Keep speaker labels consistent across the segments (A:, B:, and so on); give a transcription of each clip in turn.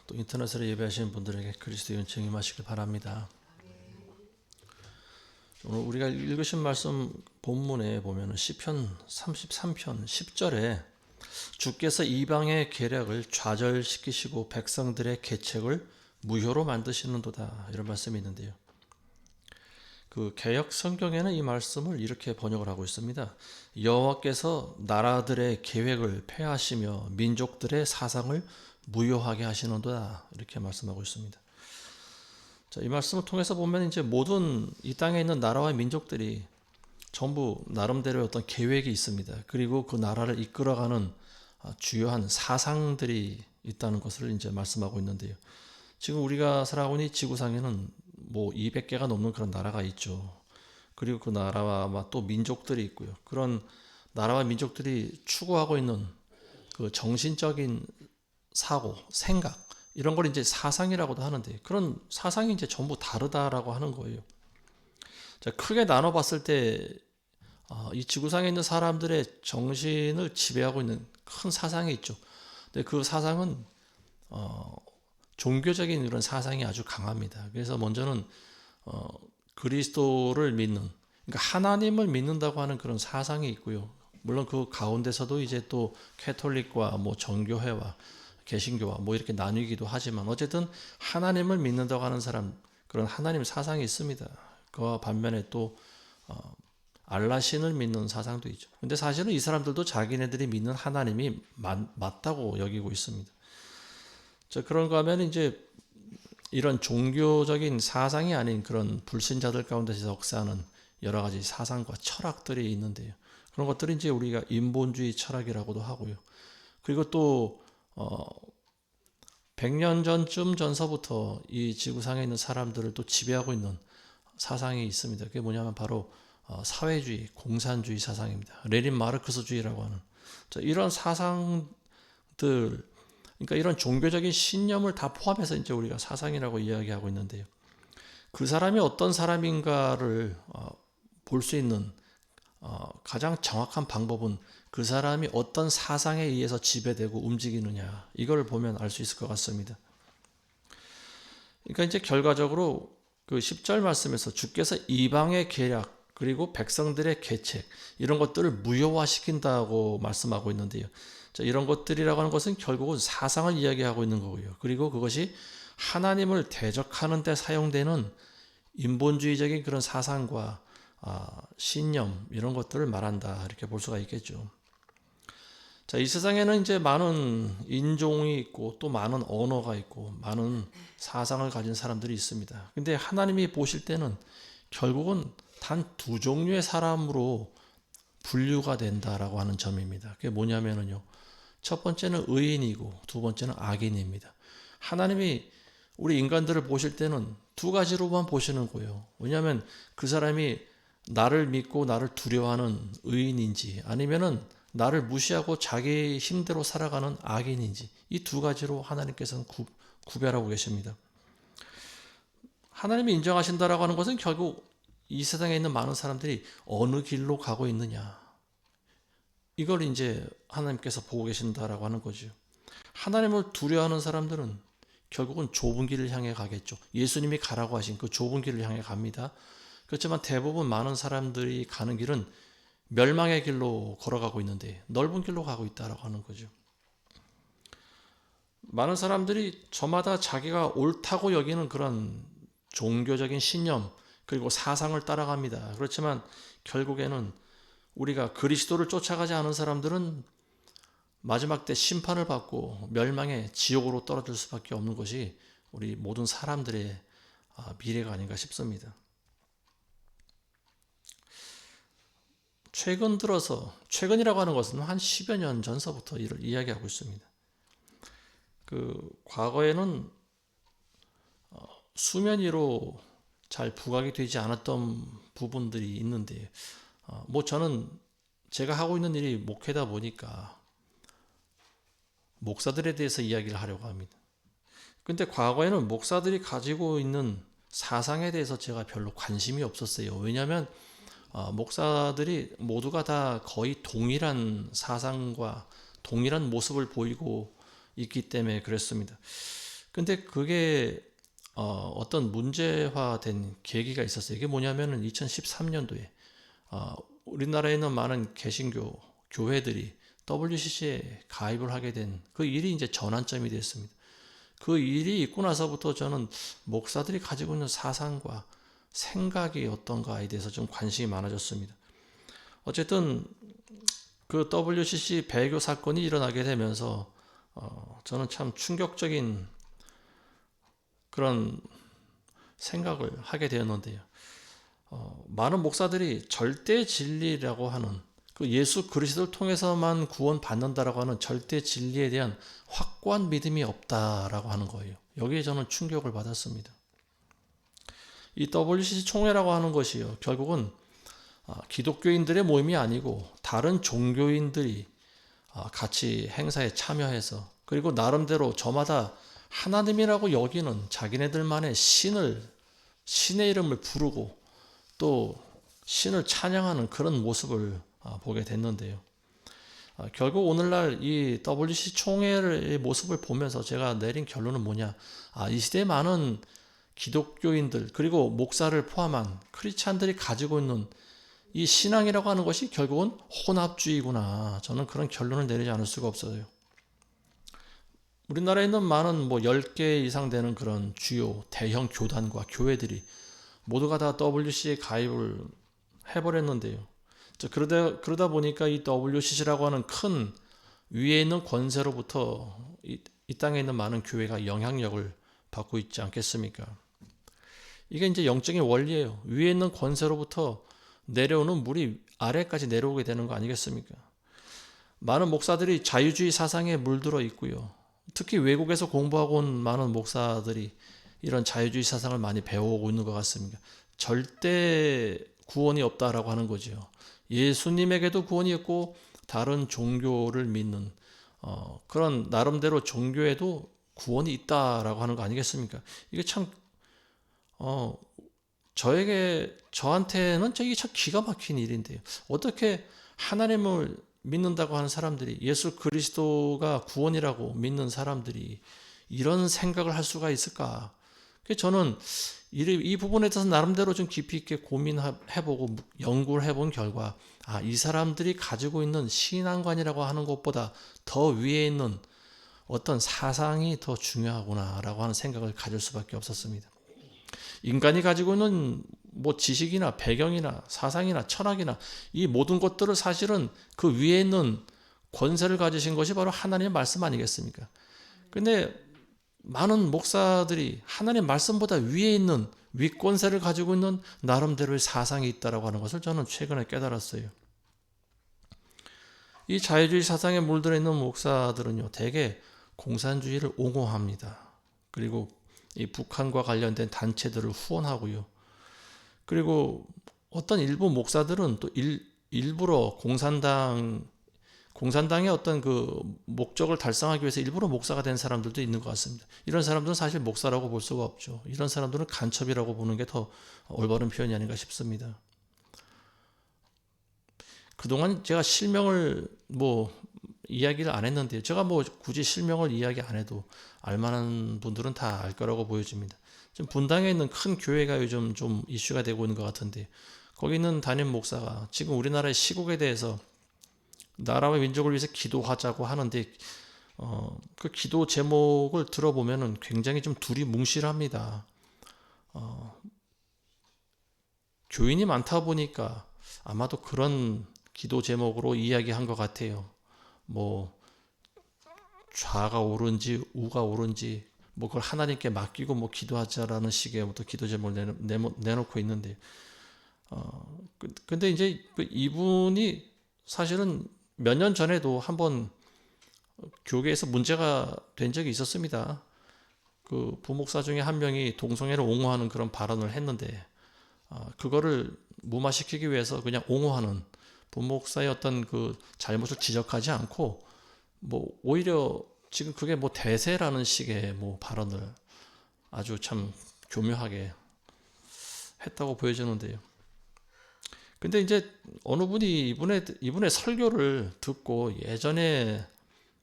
A: 또 인터넷으로 예배하시는 분들에게 그리스도의 은총이 임하시길 바랍니다. 오늘 우리가 읽으신 말씀 본문에 보면 시편 33편 10절에 주께서 이방의 계략을 좌절시키시고 백성들의 계책을 무효로 만드시는도다, 이런 말씀이 있는데요. 그 개역 성경에는 이 말씀을 이렇게 번역을 하고 있습니다. 여호와께서 나라들의 계획을 폐하시며 민족들의 사상을 무효하게 하시는도다, 이렇게 말씀하고 있습니다. 자, 이 말씀을 통해서 보면 이제 모든 이 땅에 있는 나라와 민족들이 전부 나름대로 어떤 계획이 있습니다. 그리고 그 나라를 이끌어가는 주요한 사상들이 있다는 것을 이제 말씀하고 있는데요. 지금 우리가 살아가고 있는 지구상에는 뭐 200개가 넘는 그런 나라가 있죠. 그리고 그 나라와 또 민족들이 있고요. 그런 나라와 민족들이 추구하고 있는 그 정신적인 사고, 생각, 이런 걸 이제 사상이라고도 하는데, 그런 사상이 이제 전부 다르다라고 하는 거예요. 자, 크게 나눠 봤을 때 이 지구상에 있는 사람들의 정신을 지배하고 있는 큰 사상이 있죠. 근데 그 사상은 종교적인 그런 사상이 아주 강합니다. 그래서 먼저는 그리스도를 믿는, 그러니까 하나님을 믿는다고 하는 그런 사상이 있고요. 물론 그 가운데서도 이제 또 캐톨릭과 뭐 정교회와 개신교와 뭐 이렇게 나뉘기도 하지만 어쨌든 하나님을 믿는다고 하는 사람, 그런 하나님 사상이 있습니다. 그와 반면에 또 알라신을 믿는 사상도 있죠. 근데 사실은 이 사람들도 자기네들이 믿는 하나님이 맞다고 여기고 있습니다. 자, 그런가 하면 이제 이런 종교적인 사상이 아닌 그런 불신자들 가운데서 역사하는 여러 가지 사상과 철학들이 있는데요. 그런 것들이 이제 우리가 인본주의 철학이라고도 하고요. 그리고 또 100년 전쯤 전서부터 이 지구상에 있는 사람들을 또 지배하고 있는 사상이 있습니다. 그게 뭐냐면 바로 사회주의, 공산주의 사상입니다. 레닌 마르크스주의라고 하는. 자, 이런 사상들, 그러니까 이런 종교적인 신념을 다 포함해서 이제 우리가 사상이라고 이야기하고 있는데요. 그 사람이 어떤 사람인가를 볼 수 있는 가장 정확한 방법은 그 사람이 어떤 사상에 의해서 지배되고 움직이느냐, 이걸 보면 알 수 있을 것 같습니다. 그러니까 이제 결과적으로 그 10절 말씀에서 주께서 이방의 계략 그리고 백성들의 계책, 이런 것들을 무효화시킨다고 말씀하고 있는데요. 자, 이런 것들이라고 하는 것은 결국은 사상을 이야기하고 있는 거고요. 그리고 그것이 하나님을 대적하는 데 사용되는 인본주의적인 그런 사상과 신념, 이런 것들을 말한다, 이렇게 볼 수가 있겠죠. 자, 이 세상에는 이제 많은 인종이 있고 또 많은 언어가 있고 많은 사상을 가진 사람들이 있습니다. 근데 하나님이 보실 때는 결국은 단 두 종류의 사람으로 분류가 된다라고 하는 점입니다. 그게 뭐냐면요. 첫 번째는 의인이고 두 번째는 악인입니다. 하나님이 우리 인간들을 보실 때는 두 가지로만 보시는 거예요. 왜냐하면 그 사람이 나를 믿고 나를 두려워하는 의인인지 아니면은 나를 무시하고 자기 힘대로 살아가는 악인인지, 이 두 가지로 하나님께서는 구별하고 계십니다. 하나님이 인정하신다라고 하는 것은 결국 이 세상에 있는 많은 사람들이 어느 길로 가고 있느냐, 이걸 이제 하나님께서 보고 계신다라고 하는 거죠. 하나님을 두려워하는 사람들은 결국은 좁은 길을 향해 가겠죠. 예수님이 가라고 하신 그 좁은 길을 향해 갑니다. 그렇지만 대부분 많은 사람들이 가는 길은 멸망의 길로 걸어가고 있는데 넓은 길로 가고 있다라고 하는 거죠. 많은 사람들이 저마다 자기가 옳다고 여기는 그런 종교적인 신념 그리고 사상을 따라갑니다. 그렇지만 결국에는 우리가 그리스도를 쫓아가지 않은 사람들은 마지막 때 심판을 받고 멸망의 지옥으로 떨어질 수밖에 없는 것이 우리 모든 사람들의 미래가 아닌가 싶습니다. 최근 들어서, 최근이라고 하는 것은 한 10여 년 전서부터 이를 이야기하고 있습니다. 그 과거에는 수면 위로 잘 부각이 되지 않았던 부분들이 있는데, 뭐 저는 제가 하고 있는 일이 목회다 보니까 목사들에 대해서 이야기를 하려고 합니다. 근데 과거에는 목사들이 가지고 있는 사상에 대해서 제가 별로 관심이 없었어요. 왜냐하면 목사들이 모두가 다 거의 동일한 사상과 동일한 모습을 보이고 있기 때문에 그랬습니다. 근데 그게 어떤 문제화된 계기가 있었어요. 이게 뭐냐면은 2013년도에 우리나라에 있는 많은 개신교 교회들이 WCC에 가입을 하게 된 그 일이 이제 전환점이 됐습니다. 그 일이 있고 나서부터 저는 목사들이 가지고 있는 사상과 생각이 어떤가에 대해서 좀 관심이 많아졌습니다. 어쨌든 그 WCC 배교 사건이 일어나게 되면서 저는 참 충격적인 그런 생각을 하게 되었는데요. 많은 목사들이 절대 진리라고 하는 그 예수 그리스도를 통해서만 구원받는다라고 하는 절대 진리에 대한 확고한 믿음이 없다라고 하는 거예요. 여기에 저는 충격을 받았습니다. 이 WCC 총회라고 하는 것이요, 결국은 기독교인들의 모임이 아니고 다른 종교인들이 같이 행사에 참여해서, 그리고 나름대로 저마다 하나님이라고 여기는 자기네들만의 신의 이름을 부르고 또 신을 찬양하는 그런 모습을 보게 됐는데요. 결국 오늘날 이 WCC 총회의 모습을 보면서 제가 내린 결론은 뭐냐? 이 시대에 많은 기독교인들 그리고 목사를 포함한 크리스찬들이 가지고 있는 이 신앙이라고 하는 것이 결국은 혼합주의구나. 저는 그런 결론을 내리지 않을 수가 없어요. 우리나라에 있는 많은 10개 이상 되는 그런 주요 대형 교단과 교회들이 모두가 다 WCC에 가입을 해버렸는데요. 그러다 보니까 이 WCC라고 하는 큰 위에 있는 권세로부터 이 땅에 있는 많은 교회가 영향력을 받고 있지 않겠습니까? 이게 이제 영적인 원리예요. 위에 있는 권세로부터 내려오는 물이 아래까지 내려오게 되는 거 아니겠습니까? 많은 목사들이 자유주의 사상에 물들어 있고요. 특히 외국에서 공부하고 온 많은 목사들이 이런 자유주의 사상을 많이 배워오고 있는 것 같습니다. 절대 구원이 없다라고 하는 거죠. 예수님에게도 구원이 없고 다른 종교를 믿는 그런 나름대로 종교에도 구원이 있다라고 하는 거 아니겠습니까? 이게 참 저한테는 이게 참 기가 막힌 일인데요. 어떻게 하나님을 믿는다고 하는 사람들이, 예수 그리스도가 구원이라고 믿는 사람들이 이런 생각을 할 수가 있을까? 저는 이 부분에 대해서 나름대로 좀 깊이 있게 고민해보고 연구를 해본 결과, 이 사람들이 가지고 있는 신앙관이라고 하는 것보다 더 위에 있는 어떤 사상이 더 중요하구나라고 하는 생각을 가질 수밖에 없었습니다. 인간이 가지고 있는 지식이나 배경이나 사상이나 철학이나 이 모든 것들을 사실은 그 위에 있는 권세를 가지신 것이 바로 하나님의 말씀 아니겠습니까? 근데 많은 목사들이 하나님의 말씀보다 위에 있는 윗권세를 가지고 있는 나름대로의 사상이 있다고 하는 것을 저는 최근에 깨달았어요. 이 자유주의 사상에 물들어 있는 목사들은요, 대개 공산주의를 옹호합니다. 그리고 이 북한과 관련된 단체들을 후원하고요. 그리고 어떤 일부 목사들은 또 일부러 공산당의 어떤 그 목적을 달성하기 위해서 일부러 목사가 된 사람들도 있는 것 같습니다. 이런 사람들은 사실 목사라고 볼 수가 없죠. 이런 사람들은 간첩이라고 보는 게 더 올바른 표현이 아닌가 싶습니다. 그동안 제가 실명을 이야기를 안 했는데요. 제가 굳이 실명을 이야기 안 해도 알만한 분들은 다 알 거라고 보여집니다. 지금 분당에 있는 큰 교회가 요즘 좀 이슈가 되고 있는 것 같은데, 거기 있는 담임 목사가 지금 우리나라의 시국에 대해서 나라와 민족을 위해서 기도하자고 하는데, 그 기도 제목을 들어보면은 굉장히 좀 두리뭉실합니다. 교인이 많다 보니까 아마도 그런 기도 제목으로 이야기한 것 같아요. 좌가 옳은지 우가 옳은지 그걸 하나님께 맡기고 기도하자라는 식의 또 기도 제목을 내놓고 있는데, 근데 이제 이분이 사실은 몇 년 전에도 한번 교계에서 문제가 된 적이 있었습니다. 그 부목사 중에 한 명이 동성애를 옹호하는 그런 발언을 했는데, 그거를 무마시키기 위해서 그냥 옹호하는, 부목사의 어떤 그 잘못을 지적하지 않고 오히려 지금 그게 대세라는 식의 발언을 아주 참 교묘하게 했다고 보여지는데요. 근데 이제 어느 분이 이분의 설교를 듣고 예전에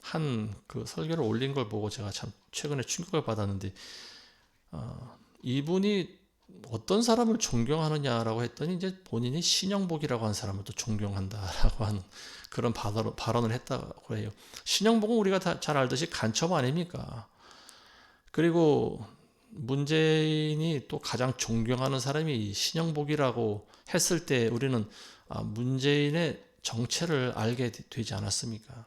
A: 한 그 설교를 올린 걸 보고 제가 참 최근에 충격을 받았는데 이분이 어떤 사람을 존경하느냐라고 했더니 이제 본인이 신영복이라고 하는 사람을 또 존경한다라고 하는 그런 발언을 했다고 해요. 신영복은 우리가 다 잘 알듯이 간첩 아닙니까? 그리고 문재인이 또 가장 존경하는 사람이 신영복이라고 했을 때 우리는 문재인의 정체를 알게 되지 않았습니까?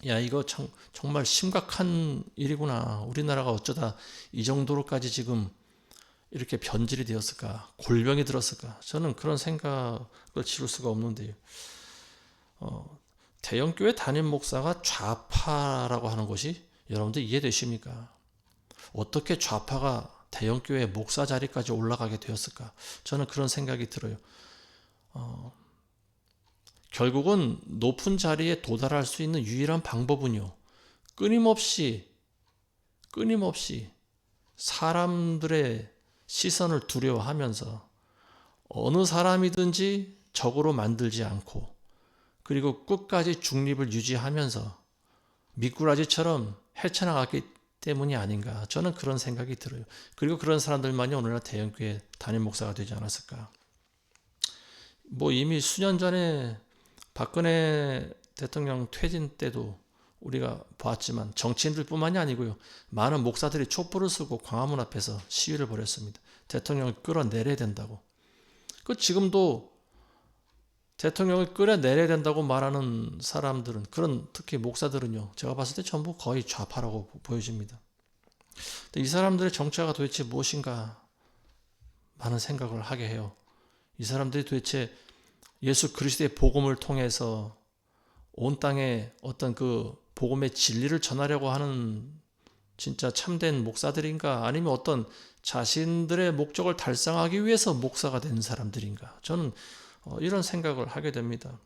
A: 야, 이거 정말 심각한 일이구나. 우리나라가 어쩌다 이 정도로까지 지금 이렇게 변질이 되었을까? 골병이 들었을까? 저는 그런 생각을 지울 수가 없는데요. 대형교회 담임 목사가 좌파라고 하는 것이 여러분들 이해되십니까? 어떻게 좌파가 대형교회 목사 자리까지 올라가게 되었을까? 저는 그런 생각이 들어요. 결국은 높은 자리에 도달할 수 있는 유일한 방법은요, 끊임없이 사람들의 시선을 두려워하면서 어느 사람이든지 적으로 만들지 않고, 그리고 끝까지 중립을 유지하면서 미꾸라지처럼 헤쳐나갔기 때문이 아닌가, 저는 그런 생각이 들어요. 그리고 그런 사람들만이 오늘날 대형교회 담임 목사가 되지 않았을까. 이미 수년 전에 박근혜 대통령 퇴진 때도 우리가 봤지만 정치인들뿐만이 아니고요, 많은 목사들이 촛불을 쓰고 광화문 앞에서 시위를 벌였습니다. 대통령을 끌어내려야 된다고. 지금도 대통령을 끌어내려야 된다고 말하는 사람들은, 그런 특히 목사들은요, 제가 봤을 때 전부 거의 좌파라고 보여집니다. 이 사람들의 정체가 도대체 무엇인가 많은 생각을 하게 해요. 이 사람들이 도대체 예수 그리스도의 복음을 통해서 온 땅에 어떤 그 복음의 진리를 전하려고 하는 진짜 참된 목사들인가, 아니면 어떤 자신들의 목적을 달성하기 위해서 목사가 된 사람들인가, 저는 이런 생각을 하게 됩니다.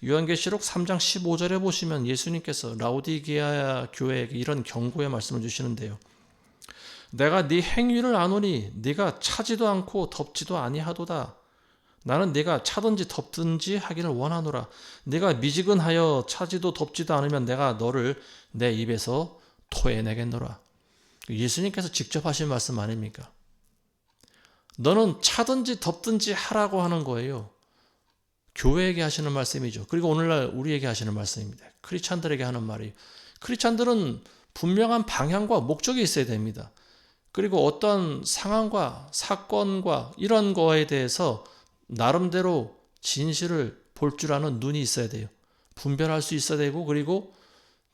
A: 요한계시록 3장 15절에 보시면 예수님께서 라오디게아 교회에게 이런 경고의 말씀을 주시는데요. 내가 네 행위를 아노니 네가 차지도 않고 덥지도 아니하도다. 나는 네가 차든지 덥든지 하기를 원하노라. 네가 미지근하여 차지도 덥지도 않으면 내가 너를 내 입에서 토해내겠노라. 예수님께서 직접 하신 말씀 아닙니까? 너는 차든지 덥든지 하라고 하는 거예요. 교회에게 하시는 말씀이죠. 그리고 오늘날 우리에게 하시는 말씀입니다. 크리스찬들에게 하는 말이에요. 크리스찬들은 분명한 방향과 목적이 있어야 됩니다. 그리고 어떤 상황과 사건과 이런 거에 대해서 나름대로 진실을 볼 줄 아는 눈이 있어야 돼요. 분별할 수 있어야 되고, 그리고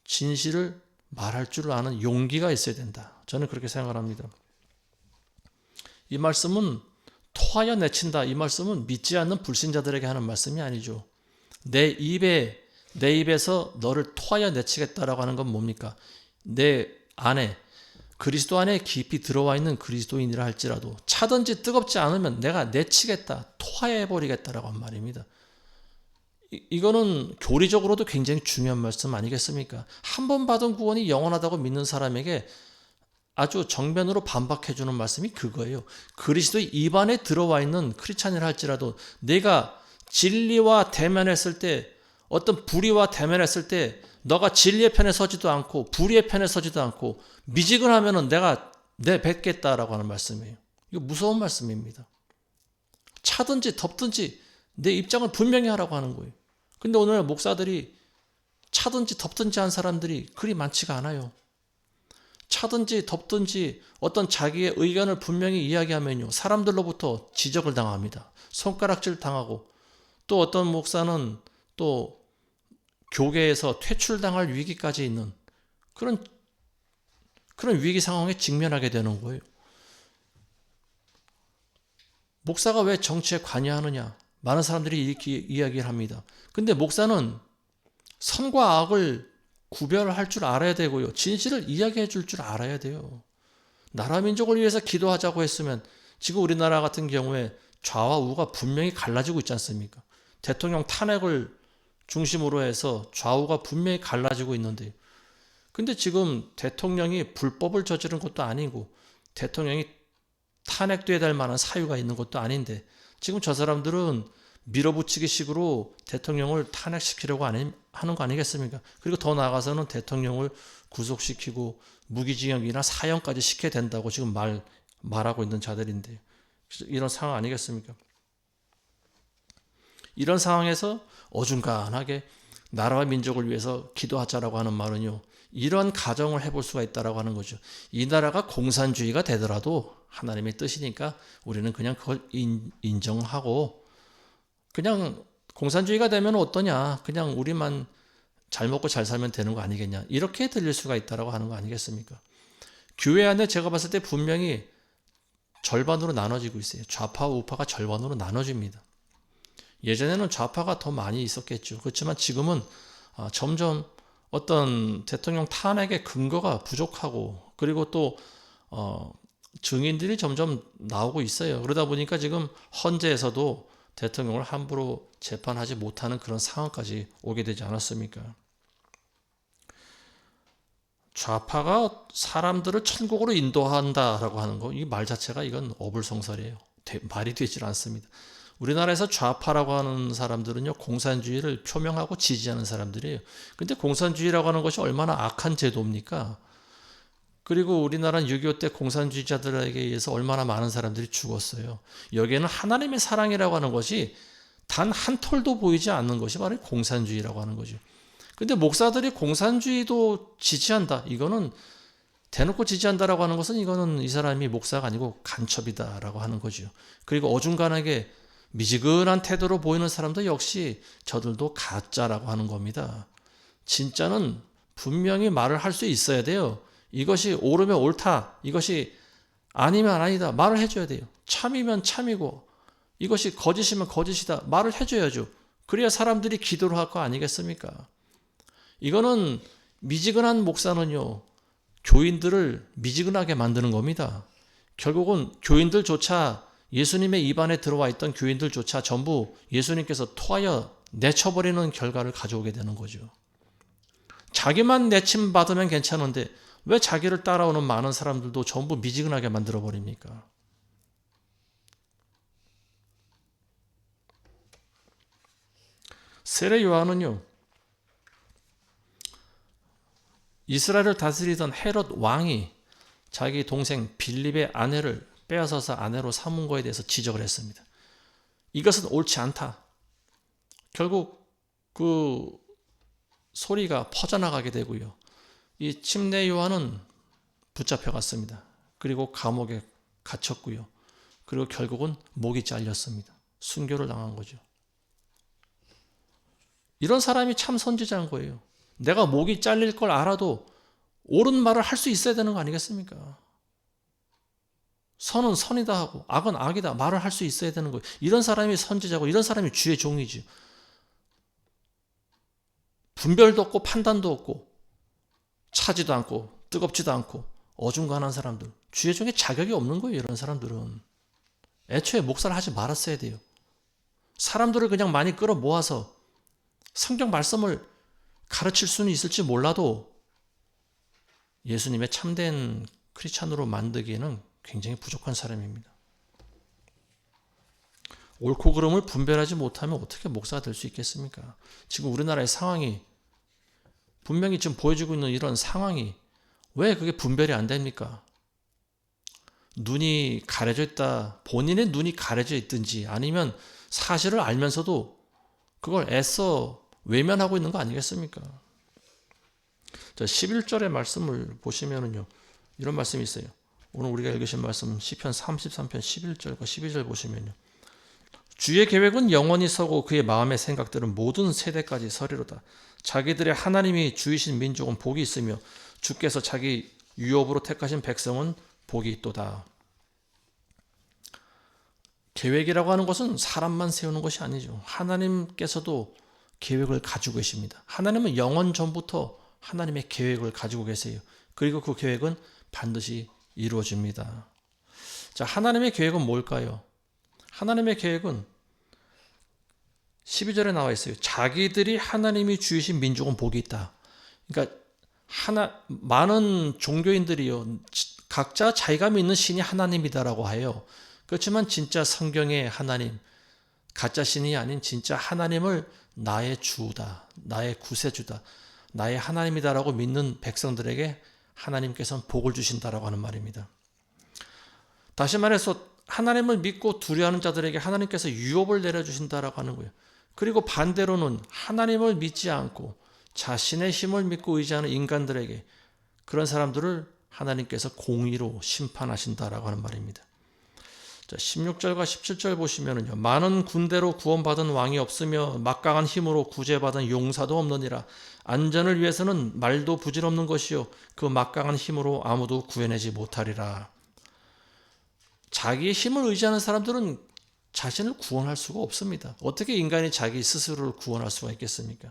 A: 진실을 말할 줄 아는 용기가 있어야 된다. 저는 그렇게 생각을 합니다. 이 말씀은 토하여 내친다, 이 말씀은 믿지 않는 불신자들에게 하는 말씀이 아니죠. 내 입에서 너를 토하여 내치겠다라고 하는 건 뭡니까? 내 안에, 그리스도 안에 깊이 들어와 있는 그리스도인이라 할지라도 차든지 뜨겁지 않으면 내가 내치겠다, 토하여버리겠다라고 한 말입니다. 이거는 교리적으로도 굉장히 중요한 말씀 아니겠습니까? 한 번 받은 구원이 영원하다고 믿는 사람에게 아주 정면으로 반박해주는 말씀이 그거예요. 그리스도의 입안에 들어와 있는 크리스찬이라 할지라도 내가 진리와 대면했을 때, 어떤 불의와 대면했을 때 너가 진리의 편에 서지도 않고 불의의 편에 서지도 않고 미지근하면은 내가 내뱉겠다라고 하는 말씀이에요. 이거 무서운 말씀입니다. 차든지 덥든지 내 입장을 분명히 하라고 하는 거예요. 근데 오늘 목사들이 차든지 덥든지 한 사람들이 그리 많지가 않아요. 차든지 덥든지 어떤 자기의 의견을 분명히 이야기하면요, 사람들로부터 지적을 당합니다. 손가락질 당하고, 또 어떤 목사는 또 교계에서 퇴출당할 위기까지 있는 그런 위기 상황에 직면하게 되는 거예요. 목사가 왜 정치에 관여하느냐? 많은 사람들이 이렇게 이야기를 합니다. 근데 목사는 선과 악을 구별할 줄 알아야 되고요, 진실을 이야기해 줄 줄 알아야 돼요. 나라 민족을 위해서 기도하자고 했으면 지금 우리나라 같은 경우에 좌와 우가 분명히 갈라지고 있지 않습니까? 대통령 탄핵을 중심으로 해서 좌우가 분명히 갈라지고 있는데요. 근데 지금 대통령이 불법을 저지른 것도 아니고 대통령이 탄핵돼야 될 만한 사유가 있는 것도 아닌데 지금 저 사람들은 밀어붙이기 식으로 대통령을 탄핵시키려고 하는 거 아니겠습니까? 그리고 더 나아가서는 대통령을 구속시키고 무기징역이나 사형까지 시켜야 된다고 지금 말하고 있는 자들인데, 이런 상황 아니겠습니까? 이런 상황에서 어중간하게 나라와 민족을 위해서 기도하자라고 하는 말은요, 이런 가정을 해볼 수가 있다라고 하는 거죠. 이 나라가 공산주의가 되더라도 하나님의 뜻이니까 우리는 그냥 그걸 인정하고, 그냥 공산주의가 되면 어떠냐, 그냥 우리만 잘 먹고 잘 살면 되는 거 아니겠냐, 이렇게 들릴 수가 있다라고 하는 거 아니겠습니까? 교회 안에 제가 봤을 때 분명히 절반으로 나눠지고 있어요. 좌파와 우파가 절반으로 나눠집니다. 예전에는 좌파가 더 많이 있었겠죠. 그렇지만 지금은 점점 어떤 대통령 탄핵의 근거가 부족하고, 그리고 또 증인들이 점점 나오고 있어요. 그러다 보니까 지금 헌재에서도 대통령을 함부로 재판하지 못하는 그런 상황까지 오게 되지 않았습니까? 좌파가 사람들을 천국으로 인도한다라고 하는 거, 이 말 자체가 이건 어불성설이에요. 말이 되질 않습니다. 우리나라에서 좌파라고 하는 사람들은요, 공산주의를 표명하고 지지하는 사람들이에요. 근데 공산주의라고 하는 것이 얼마나 악한 제도입니까? 그리고 우리나라는 6.25 때 공산주의자들에게 의해서 얼마나 많은 사람들이 죽었어요. 여기에는 하나님의 사랑이라고 하는 것이 단 한 톨도 보이지 않는 것이 바로 공산주의라고 하는 거죠. 근데 목사들이 공산주의도 지지한다, 이거는 대놓고 지지한다라고 하는 것은, 이거는 이 사람이 목사가 아니고 간첩이다라고 하는 거죠. 그리고 어중간하게 미지근한 태도로 보이는 사람도 역시 저들도 가짜라고 하는 겁니다. 진짜는 분명히 말을 할 수 있어야 돼요. 이것이 옳으면 옳다, 이것이 아니면 아니다, 말을 해줘야 돼요. 참이면 참이고, 이것이 거짓이면 거짓이다, 말을 해줘야죠. 그래야 사람들이 기도를 할 거 아니겠습니까? 이거는 미지근한 목사는요, 교인들을 미지근하게 만드는 겁니다. 결국은 교인들조차, 예수님의 입안에 들어와 있던 교인들조차 전부 예수님께서 토하여 내쳐버리는 결과를 가져오게 되는 거죠. 자기만 내침 받으면 괜찮은데 왜 자기를 따라오는 많은 사람들도 전부 미지근하게 만들어버립니까? 세례 요한은요, 이스라엘을 다스리던 헤롯 왕이 자기 동생 빌립의 아내를 빼앗아서 아내로 삼은 것에 대해서 지적을 했습니다. 이것은 옳지 않다. 결국 그 소리가 퍼져나가게 되고요, 이 침례 요한은 붙잡혀갔습니다. 그리고 감옥에 갇혔고요, 그리고 결국은 목이 잘렸습니다. 순교를 당한 거죠. 이런 사람이 참 선지자인 거예요. 내가 목이 잘릴 걸 알아도 옳은 말을 할 수 있어야 되는 거 아니겠습니까? 선은 선이다 하고 악은 악이다 말을 할 수 있어야 되는 거예요. 이런 사람이 선지자고, 이런 사람이 주의 종이지. 분별도 없고 판단도 없고 차지도 않고 뜨겁지도 않고 어중간한 사람들, 주의 종에 자격이 없는 거예요. 이런 사람들은 애초에 목사를 하지 말았어야 돼요. 사람들을 그냥 많이 끌어 모아서 성경 말씀을 가르칠 수는 있을지 몰라도 예수님의 참된 크리스찬으로 만들기에는 굉장히 부족한 사람입니다. 옳고 그름을 분별하지 못하면 어떻게 목사가 될 수 있겠습니까? 지금 우리나라의 상황이, 분명히 지금 보여지고 있는 이런 상황이 왜 그게 분별이 안 됩니까? 눈이 가려져 있다, 본인의 눈이 가려져 있든지 아니면 사실을 알면서도 그걸 애써 외면하고 있는 거 아니겠습니까? 11절의 말씀을 보시면은요, 이런 말씀이 있어요. 오늘 우리가 읽으신 말씀 시편 33편 11절과 12절 보시면요, 주의 계획은 영원히 서고 그의 마음의 생각들은 모든 세대까지 서리로다. 자기들의 하나님이 주이신 민족은 복이 있으며 주께서 자기 유업으로 택하신 백성은 복이 있도다. 계획이라고 하는 것은 사람만 세우는 것이 아니죠. 하나님께서도 계획을 가지고 계십니다. 하나님은 영원 전부터 하나님의 계획을 가지고 계세요. 그리고 그 계획은 반드시 이루어집니다. 자, 하나님의 계획은 뭘까요? 하나님의 계획은 12절에 나와 있어요. 자기들이 하나님이 주이신 민족은 복이 있다. 그러니까 많은 종교인들이요, 각자 자기가 믿는 신이 하나님이다라고 해요. 그렇지만 진짜 성경의 하나님, 가짜 신이 아닌 진짜 하나님을 나의 주다, 나의 구세주다, 나의 하나님이다라고 믿는 백성들에게 하나님께서는 복을 주신다라고 하는 말입니다. 다시 말해서 하나님을 믿고 두려워하는 자들에게 하나님께서 유업을 내려주신다라고 하는 거예요. 그리고 반대로는 하나님을 믿지 않고 자신의 힘을 믿고 의지하는 인간들에게, 그런 사람들을 하나님께서 공의로 심판하신다라고 하는 말입니다. 자, 16절과 17절 보시면은요. 많은 군대로 구원받은 왕이 없으며 막강한 힘으로 구제받은 용사도 없느니라. 안전을 위해서는 말도 부질없는 것이요 그 막강한 힘으로 아무도 구해내지 못하리라. 자기의 힘을 의지하는 사람들은 자신을 구원할 수가 없습니다. 어떻게 인간이 자기 스스로를 구원할 수가 있겠습니까?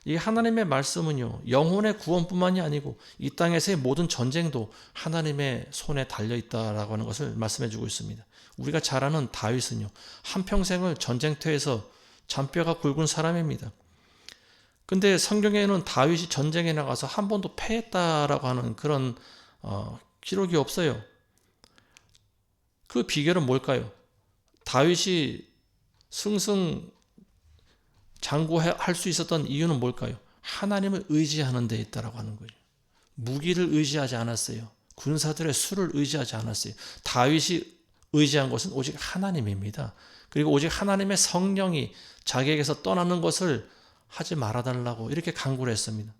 A: 이 하나님의 말씀은요, 영혼의 구원뿐만이 아니고 이 땅에서의 모든 전쟁도 하나님의 손에 달려있다라고 하는 것을 말씀해주고 있습니다. 우리가 잘 아는 다윗은요, 한평생을 전쟁터에서 잔뼈가 굵은 사람입니다. 근데 성경에는 다윗이 전쟁에 나가서 한 번도 패했다라고 하는 그런 기록이 없어요. 그 비결은 뭘까요? 다윗이 승승장구할 수 있었던 이유는 뭘까요? 하나님을 의지하는 데 있다라고 하는 거예요. 무기를 의지하지 않았어요. 군사들의 수를 의지하지 않았어요. 다윗이 의지한 것은 오직 하나님입니다. 그리고 오직 하나님의 성령이 자기에게서 떠나는 것을 하지 말아달라고 이렇게 간구를 했습니다.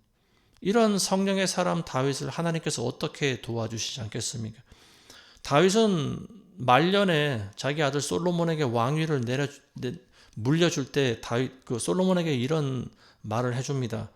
A: 이런 성령의 사람 다윗을 하나님께서 어떻게 도와주시지 않겠습니까? 다윗은 말년에 자기 아들 솔로몬에게 왕위를 물려줄 때 다윗 솔로몬에게 이런 말을 해줍니다.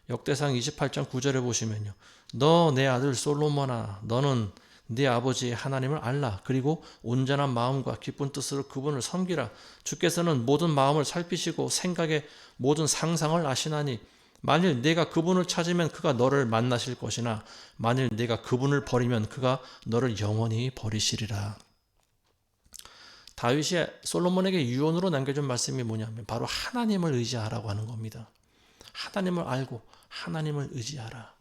A: 역대상 28장 9절에 보시면요. 너 내 아들 솔로몬아, 너는 네 아버지의 하나님을 알라. 그리고 온전한 마음과 기쁜 뜻으로 그분을 섬기라. 주께서는 모든 마음을 살피시고 생각의 모든 상상을 아시나니 만일 네가 그분을 찾으면 그가 너를 만나실 것이나 만일 네가 그분을 버리면 그가 너를 영원히 버리시리라. 다윗이 솔로몬에게 유언으로 남겨준 말씀이 뭐냐면 바로 하나님을 의지하라고 하는 겁니다. 하나님을 알고 하나님을 의지하라.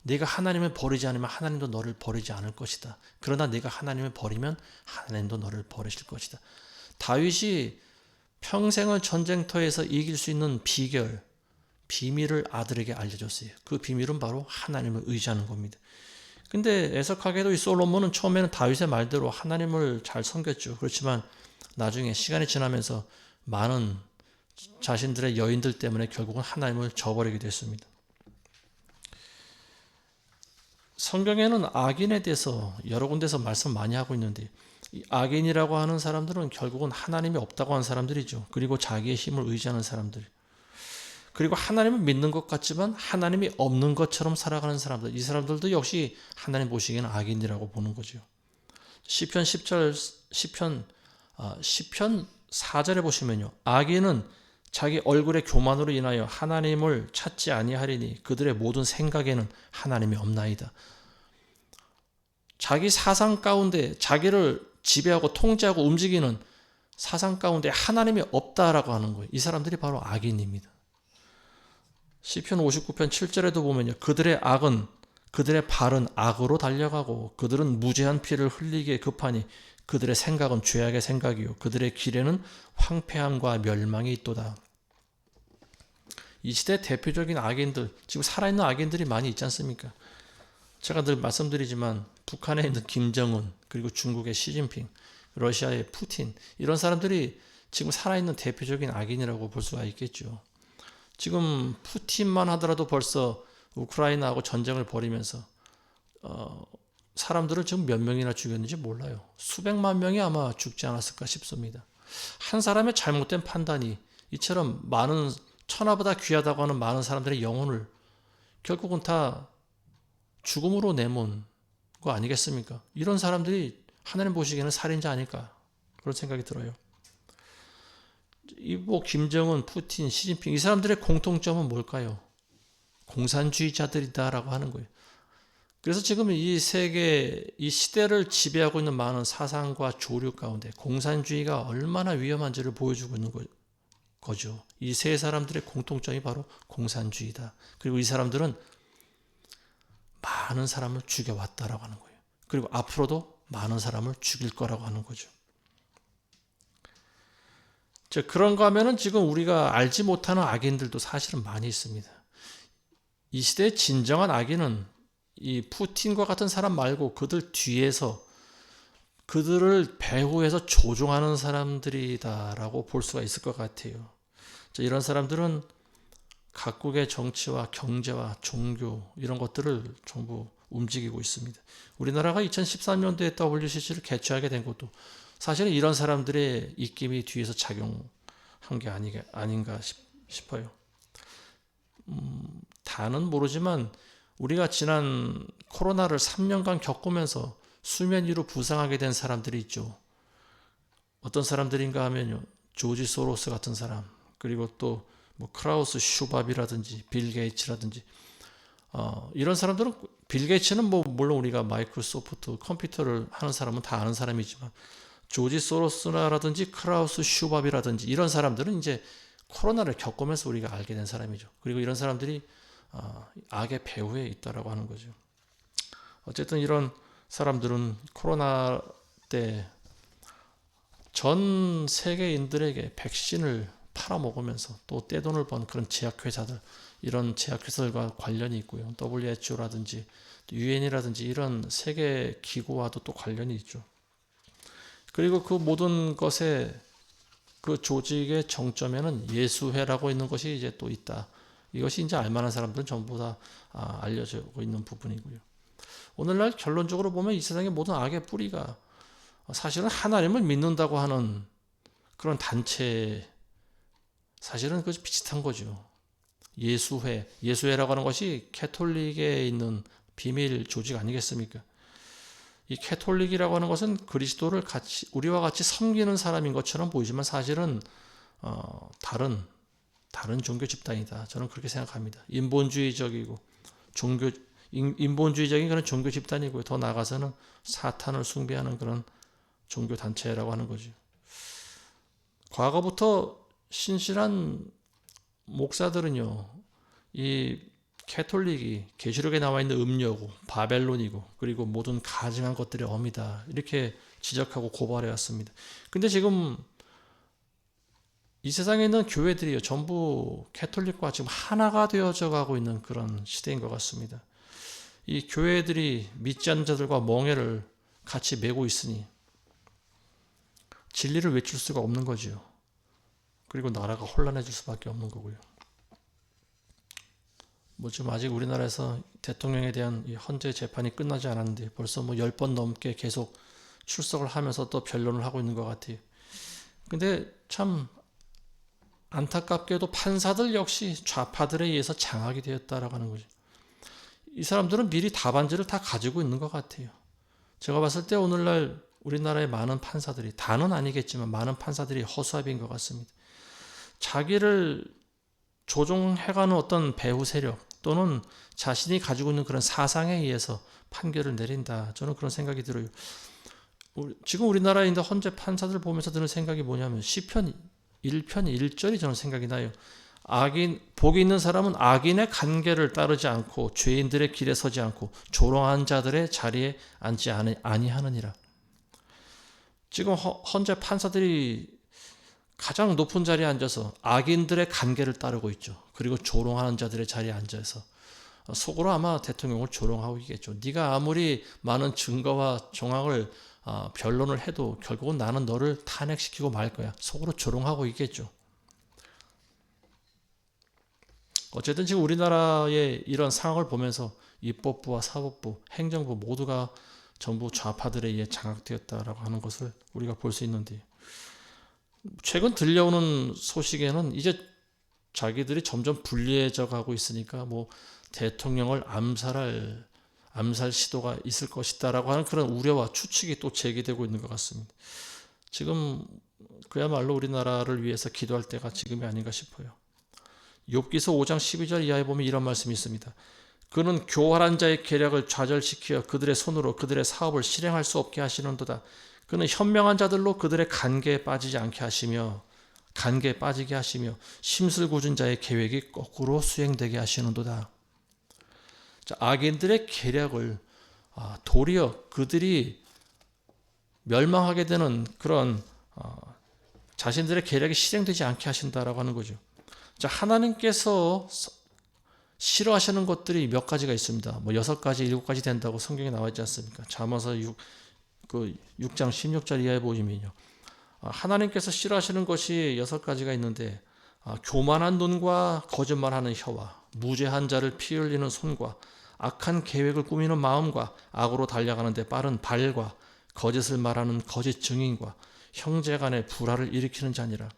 A: 네가 하나님을 버리지 않으면 하나님도 너를 버리지 않을 것이다. 그러나 네가 하나님을 버리면 하나님도 너를 버리실 것이다. 다윗이 평생을 전쟁터에서 이길 수 있는 비밀을 아들에게 알려줬어요. 그 비밀은 바로 하나님을 의지하는 겁니다. 근데 애석하게도 이 솔로몬은 처음에는 다윗의 말대로 하나님을 잘 섬겼죠. 그렇지만 나중에 시간이 지나면서 많은 자신들의 여인들 때문에 결국은 하나님을 저버리게 됐습니다. 성경에는 악인에 대해서 여러 군데서 말씀 많이 하고 있는데 이 악인이라고 하는 사람들은 결국은 하나님이 없다고 하는 사람들이죠. 그리고 자기의 힘을 의지하는 사람들. 그리고 하나님을 믿는 것 같지만 하나님이 없는 것처럼 살아가는 사람들. 이 사람들도 역시 하나님 보시기에는 악인이라고 보는 거죠. 시편 4절에 보시면요. 악인은 자기 얼굴의 교만으로 인하여 하나님을 찾지 아니하리니 그들의 모든 생각에는 하나님이 없나이다. 자기 사상 가운데 자기를 지배하고 통제하고 움직이는 사상 가운데 하나님이 없다라고 하는 거예요. 이 사람들이 바로 악인입니다. 시편 59편 7절에도 보면요. 그들의 발은 악으로 달려가고 그들은 무죄한 피를 흘리기에 급하니 그들의 생각은 죄악의 생각이요 그들의 길에는 황폐함과 멸망이 있도다. 이 시대 대표적인 악인들, 지금 살아있는 악인들이 많이 있지 않습니까? 제가 늘 말씀드리지만 북한에 있는 김정은, 그리고 중국의 시진핑, 러시아의 푸틴, 이런 사람들이 지금 살아있는 대표적인 악인이라고 볼 수가 있겠죠. 지금 푸틴만 하더라도 벌써 우크라이나하고 전쟁을 벌이면서 사람들을 지금 몇 명이나 죽였는지 몰라요. 수백만 명이 아마 죽지 않았을까 싶습니다. 한 사람의 잘못된 판단이 이처럼 많은 천하보다 귀하다고 하는 많은 사람들의 영혼을 결국은 다 죽음으로 내몬 거 아니겠습니까? 이런 사람들이 하나님 보시기에는 살인자 아닐까 그런 생각이 들어요. 김정은, 푸틴, 시진핑 이 사람들의 공통점은 뭘까요? 공산주의자들이다라고 하는 거예요. 그래서 지금 이 세계, 이 시대를 지배하고 있는 많은 사상과 조류 가운데 공산주의가 얼마나 위험한지를 보여주고 있는 거죠. 이 세 사람들의 공통점이 바로 공산주의다. 그리고 이 사람들은 많은 사람을 죽여왔다라고 하는 거예요. 그리고 앞으로도 많은 사람을 죽일 거라고 하는 거죠. 그런가 하면은 지금 우리가 알지 못하는 악인들도 사실은 많이 있습니다. 이 시대의 진정한 악인은 이 푸틴과 같은 사람 말고 그들 뒤에서 그들을 배후에서 조종하는 사람들이다라고 볼 수가 있을 것 같아요. 이런 사람들은 각국의 정치와 경제와 종교 이런 것들을 전부 움직이고 있습니다. 우리나라가 2013년도에 WCC를 개최하게 된 것도 사실은 이런 사람들의 입김이 뒤에서 작용한 게 아닌가 싶어요. 다는 모르지만 우리가 지난 코로나를 3년간 겪으면서 수면 위로 부상하게 된 사람들이 있죠. 어떤 사람들인가 하면요, 조지 소로스 같은 사람, 그리고 또 뭐 크라우스 슈밥이라든지 빌 게이츠라든지 이런 사람들은, 빌 게이츠는 뭐 물론 우리가 마이크로소프트 컴퓨터를 하는 사람은 다 아는 사람이지만 조지 소로스라든지 크라우스 슈밥이라든지 이런 사람들은 이제 코로나를 겪으면서 우리가 알게 된 사람이죠. 그리고 이런 사람들이 악의 배후에 있다라고 하는 거죠. 어쨌든 이런 사람들은 코로나 때 전 세계인들에게 백신을 팔아먹으면서 또 떼돈을 번 그런 제약회사들, 이런 제약회사들과 관련이 있고요. WHO라든지 UN이라든지 이런 세계 기구와도 또 관련이 있죠. 그리고 그 모든 것에 그 조직의 정점에는 예수회라고 있는 것이 이제 또 있다. 이것이 이제 알만한 사람들은 전부 다 알려지고 있는 부분이고요. 오늘날 결론적으로 보면 이 세상의 모든 악의 뿌리가 사실은 하나님을 믿는다고 하는 그런 단체, 사실은 그것이 비슷한 거죠. 예수회라고 하는 것이 캐톨릭에 있는 비밀 조직 아니겠습니까? 이 캐톨릭이라고 하는 것은 그리스도를 우리와 같이 섬기는 사람인 것처럼 보이지만 사실은 다른 종교 집단이다. 저는 그렇게 생각합니다. 인본주의적인 그런 종교 집단이고요. 더 나아가서는 사탄을 숭배하는 그런 종교 단체라고 하는 거죠. 과거부터 신실한 목사들은요, 이 캐톨릭이 계시록에 나와 있는 음료고 바벨론이고 그리고 모든 가증한 것들의 어미다 이렇게 지적하고 고발해 왔습니다. 근데 지금 이 세상에 있는 교회들이요, 전부 캐톨릭과 지금 하나가 되어져 가고 있는 그런 시대인 것 같습니다. 이 교회들이 믿지 않는 자들과 멍해를 같이 메고 있으니 진리를 외칠 수가 없는 거지요. 그리고 나라가 혼란해질 수밖에 없는 거고요. 뭐 지금 아직 우리나라에서 대통령에 대한 이 헌재 재판이 끝나지 않았는데 벌써 뭐 10번 넘게 계속 출석을 하면서 또 변론을 하고 있는 것 같아요. 근데 참 안타깝게도 판사들 역시 좌파들에 의해서 장악이 되었다라고 하는 거죠. 이 사람들은 미리 답안지를 다 가지고 있는 것 같아요. 제가 봤을 때 오늘날 우리나라의 많은 판사들이, 다는 아니겠지만 많은 판사들이 허수아비인 것 같습니다. 자기를 조종해가는 어떤 배후 세력 또는 자신이 가지고 있는 그런 사상에 의해서 판결을 내린다. 저는 그런 생각이 들어요. 지금 우리나라에 있는 헌재 판사들 보면서 드는 생각이 뭐냐면 시편 1편 1절이 저는 생각이 나요. 복이 있는 사람은 악인의 간계를 따르지 않고 죄인들의 길에 서지 않고 조롱한 자들의 자리에 앉지 아니하느니라. 지금 헌재 판사들이 가장 높은 자리에 앉아서 악인들의 간계를 따르고 있죠. 그리고 조롱하는 자들의 자리에 앉아서 속으로 아마 대통령을 조롱하고 있겠죠. 네가 아무리 많은 증거와 정황을 변론을 해도 결국은 나는 너를 탄핵시키고 말 거야. 속으로 조롱하고 있겠죠. 어쨌든 지금 우리나라의 이런 상황을 보면서 입법부와 사법부, 행정부 모두가 전부 좌파들에 의해 장악되었다라고 하는 것을 우리가 볼 수 있는데, 최근 들려오는 소식에는 이제 자기들이 점점 불리해져 가고 있으니까 뭐 대통령을 암살 시도가 있을 것이다라고 하는 그런 우려와 추측이 또 제기되고 있는 것 같습니다. 지금 그야말로 우리나라를 위해서 기도할 때가 지금이 아닌가 싶어요. 욥기서 5장 12절 이하에 보면 이런 말씀이 있습니다. 그는 교활한 자의 계략을 좌절시켜 그들의 손으로 그들의 사업을 실행할 수 없게 하시는도다. 그는 현명한 자들로 그들의 간계에 빠지지 않게 하시며 간계에 빠지게 하시며 심술궂은 자의 계획이 거꾸로 수행되게 하시는도다. 자, 악인들의 계략을 도리어 그들이 멸망하게 되는 그런 자신들의 계략이 실행되지 않게 하신다라고 하는 거죠. 자, 하나님께서 싫어하시는 것들이 몇 가지가 있습니다. 뭐 6가지, 7가지 된다고 성경에 나와 있지 않습니까? 잠언서 6장 16절 이하에 보시면요. 하나님께서 싫어하시는 것이 6가지가 있는데 교만한 눈과 거짓말하는 혀와 무죄한 자를 피 흘리는 손과 악한 계획을 꾸미는 마음과 악으로 달려가는 데 빠른 발과 거짓을 말하는 거짓 증인과 형제 간의 불화를 일으키는 자니라.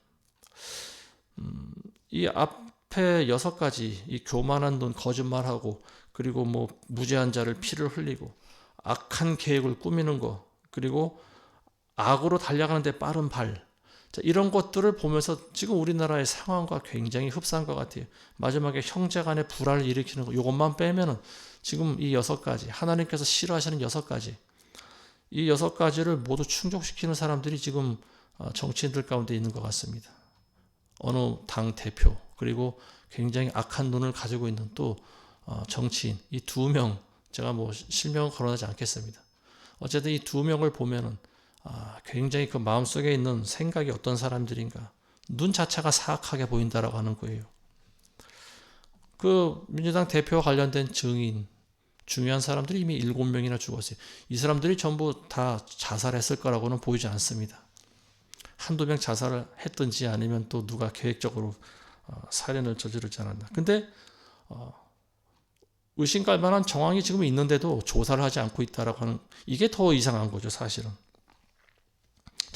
A: 이 앞에 6가지, 이 교만한 눈, 거짓말하고, 그리고 뭐 무죄한 자를 피를 흘리고, 악한 계획을 꾸미는 거, 그리고 악으로 달려가는 데 빠른 발. 자, 이런 것들을 보면서 지금 우리나라의 상황과 굉장히 흡사한 것 같아요. 마지막에 형제 간의 불화를 일으키는 거, 이것만 빼면은 지금 이 6가지, 하나님께서 싫어하시는 6가지, 이 6가지를 모두 충족시키는 사람들이 지금 정치인들 가운데 있는 것 같습니다. 어느 당 대표, 그리고 굉장히 악한 눈을 가지고 있는 또 정치인, 이 2명, 제가 뭐 실명은 거론하지 않겠습니다. 어쨌든 이 2명을 보면은 굉장히 그 마음속에 있는 생각이 어떤 사람들인가, 눈 자체가 사악하게 보인다라고 하는 거예요. 그 민주당 대표와 관련된 증인, 중요한 사람들이 이미 7명이나 죽었어요. 이 사람들이 전부 다 자살했을 거라고는 보이지 않습니다. 한두 명 자살을 했든지 아니면 또 누가 계획적으로 살인을 저지르지 않았나. 근데 의심갈 만한 정황이 지금 있는데도 조사를 하지 않고 있다라고 하는, 이게 더 이상한 거죠, 사실은.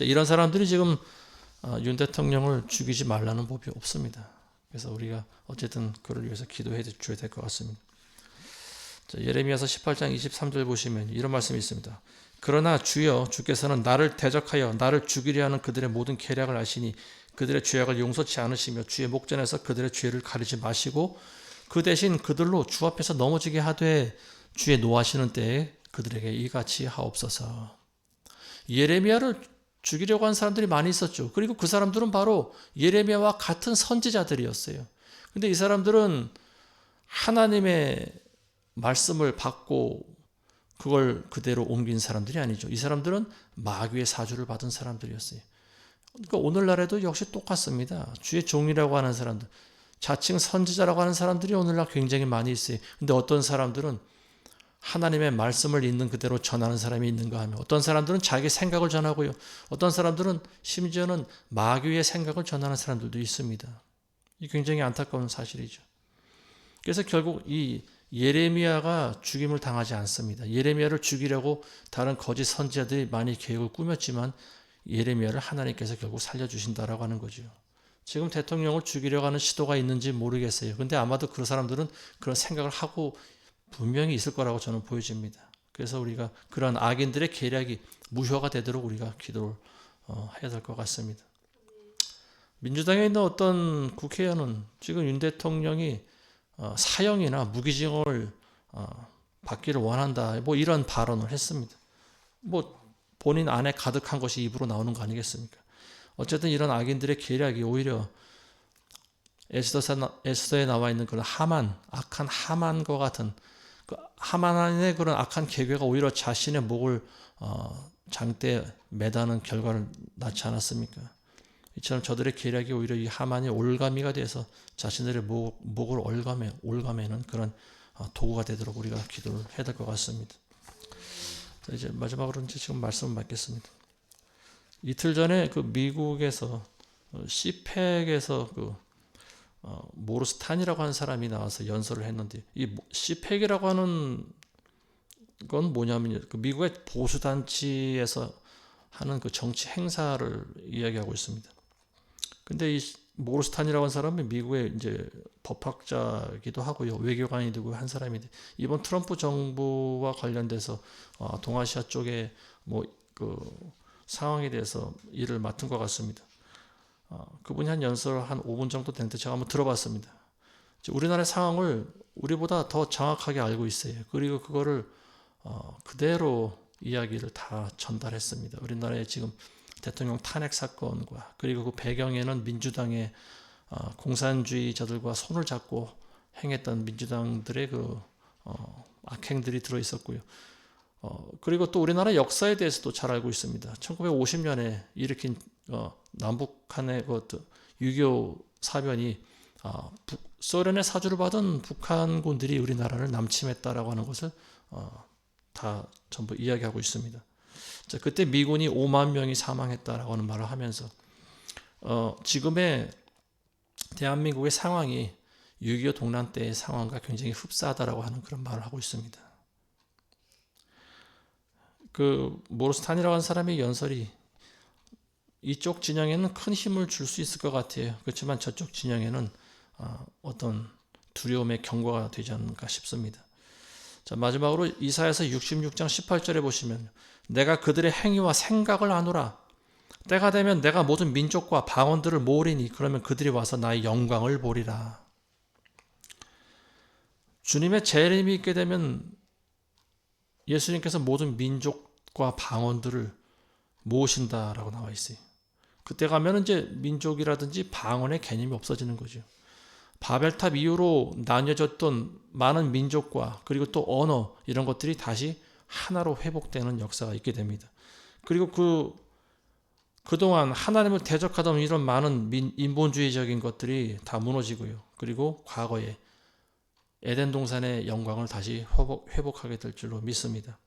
A: 이런 사람들이 지금 윤 대통령을 죽이지 말라는 법이 없습니다. 그래서 우리가 어쨌든 그를 위해서 기도해 줘야 될 것 같습니다. 자, 예레미야서 18장 23절 보시면 이런 말씀이 있습니다. 그러나 주여, 주께서는 나를 대적하여 나를 죽이려 하는 그들의 모든 계략을 아시니 그들의 죄악을 용서치 않으시며 주의 목전에서 그들의 죄를 가리지 마시고 그 대신 그들로 주 앞에서 넘어지게 하되 주의 노하시는 때에 그들에게 이같이 하옵소서. 예레미야를 죽이려고 한 사람들이 많이 있었죠. 그리고 그 사람들은 바로 예레미야와 같은 선지자들이었어요. 근데 이 사람들은 하나님의 말씀을 받고 그걸 그대로 옮긴 사람들이 아니죠. 이 사람들은 마귀의 사주를 받은 사람들이었어요. 그러니까 오늘날에도 역시 똑같습니다. 주의 종이라고 하는 사람들, 자칭 선지자라고 하는 사람들이 오늘날 굉장히 많이 있어요. 근데 어떤 사람들은 하나님의 말씀을 있는 그대로 전하는 사람이 있는가 하면, 어떤 사람들은 자기 생각을 전하고요. 어떤 사람들은 심지어는 마귀의 생각을 전하는 사람들도 있습니다. 이 굉장히 안타까운 사실이죠. 그래서 결국 이 예레미야가 죽임을 당하지 않습니다. 예레미야를 죽이려고 다른 거짓 선지자들이 많이 계획을 꾸몄지만 예레미야를 하나님께서 결국 살려주신다라고 하는 거죠. 지금 대통령을 죽이려고 하는 시도가 있는지 모르겠어요. 근데 아마도 그 사람들은 그런 생각을 하고 분명히 있을 거라고 저는 보여집니다. 그래서 우리가 그런 악인들의 계략이 무효가 되도록 우리가 기도를 해야 될 것 같습니다. 민주당에 있는 어떤 국회의원은 지금 윤 대통령이 사형이나 무기징역을 받기를 원한다, 뭐 이런 발언을 했습니다. 뭐 본인 안에 가득한 것이 입으로 나오는 거 아니겠습니까? 어쨌든 이런 악인들의 계략이 오히려 에스더에 나와 있는 그런 하만, 악한 하만과 같은 그 하만의 그런 악한 계획가 오히려 자신의 목을 장대에 매다는 결과를 낳지 않았습니까? 이처럼 저들의 계략이 오히려 이 하만의 올가미가 돼서 자신들의 목을 올가매는 그런 도구가 되도록 우리가 기도를 해야 될 것 같습니다. 자, 이제 마지막으로 이제 지금 말씀을 맺겠습니다. 이틀 전에 그 미국에서 시팩에서 그 모르스탄이라고 하는 사람이 나와서 연설을 했는데, 이 시팩이라고 하는 건 뭐냐면 그 미국의 보수 단체에서 하는 그 정치 행사를 이야기하고 있습니다. 근데 이 모르스탄이라고 하는 사람이 미국의 이제 법학자이기도 하고요, 외교관이기도 한 사람인데, 이번 트럼프 정부와 관련돼서 동아시아 쪽에 뭐 그 상황에 대해서 일을 맡은 것 같습니다. 그분이 한 연설 한 5분 정도 되는데 제가 한번 들어봤습니다. 우리나라의 상황을 우리보다 더 정확하게 알고 있어요. 그리고 그거를 그대로 이야기를 다 전달했습니다. 우리나라의 지금 대통령 탄핵 사건과, 그리고 그 배경에는 민주당의 공산주의자들과 손을 잡고 행했던 민주당들의 그 악행들이 들어 있었고요. 그리고 또 우리나라 역사에 대해서도 잘 알고 있습니다. 1950년에 일으킨 남북한의 그 6.25 사변이 소련의 사주를 받은 북한군들이 우리나라를 남침했다라고 하는 것을 다 전부 이야기하고 있습니다. 자, 그때 미군이 5만 명이 사망했다라고 하는 말을 하면서 지금의 대한민국의 상황이 6.25 동란 때의 상황과 굉장히 흡사하다라고 하는 그런 말을 하고 있습니다. 그 모르스탄이라고 하는 사람의 연설이 이쪽 진영에는 큰 힘을 줄 수 있을 것 같아요. 그렇지만 저쪽 진영에는 어떤 두려움의 경고가 되지 않을까 싶습니다. 자, 마지막으로 이사야서 66장 18절에 보시면 내가 그들의 행위와 생각을 아노라. 때가 되면 내가 모든 민족과 방언들을 모으리니 그러면 그들이 와서 나의 영광을 보리라. 주님의 재림이 있게 되면 예수님께서 모든 민족과 방언들을 모으신다라고 나와 있어요. 그때 가면 이제 민족이라든지 방언의 개념이 없어지는 거죠. 바벨탑 이후로 나뉘어졌던 많은 민족과 그리고 또 언어 이런 것들이 다시 하나로 회복되는 역사가 있게 됩니다. 그리고 그동안 하나님을 대적하던 이런 많은 인본주의적인 것들이 다 무너지고요. 그리고 과거에 에덴 동산의 영광을 다시 회복하게 될 줄로 믿습니다.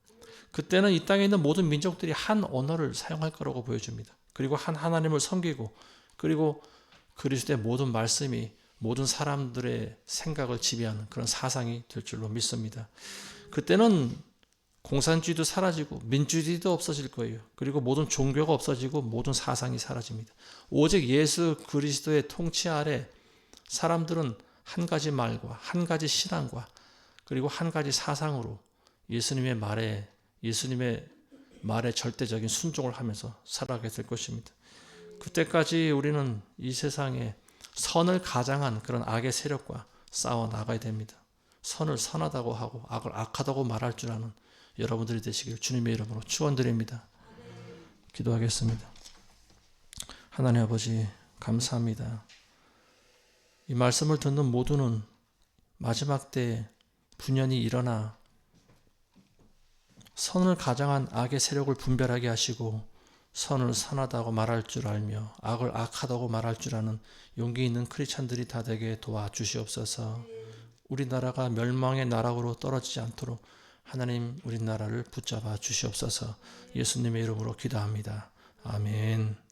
A: 그때는 이 땅에 있는 모든 민족들이 한 언어를 사용할 거라고 보여줍니다. 그리고 한 하나님을 섬기고 그리고 그리스도의 모든 말씀이 모든 사람들의 생각을 지배하는 그런 사상이 될 줄로 믿습니다. 그때는 공산주의도 사라지고 민주주의도 없어질 거예요. 그리고 모든 종교가 없어지고 모든 사상이 사라집니다. 오직 예수 그리스도의 통치 아래 사람들은 한 가지 말과 한 가지 신앙과 그리고 한 가지 사상으로 예수님의 말에 절대적인 순종을 하면서 살아가게 될 것입니다. 그때까지 우리는 이 세상에 선을 가장한 그런 악의 세력과 싸워 나가야 됩니다. 선을 선하다고 하고 악을 악하다고 말할 줄 아는 여러분들이 되시길 주님의 이름으로 축원드립니다. 기도하겠습니다. 하나님 아버지 감사합니다. 이 말씀을 듣는 모두는 마지막 때 분연히 일어나 선을 가장한 악의 세력을 분별하게 하시고 선을 선하다고 말할 줄 알며 악을 악하다고 말할 줄 아는 용기 있는 크리스찬들이 다 되게 도와주시옵소서. 우리나라가 멸망의 나락으로 떨어지지 않도록 하나님 우리나라를 붙잡아 주시옵소서. 예수님의 이름으로 기도합니다. 아멘.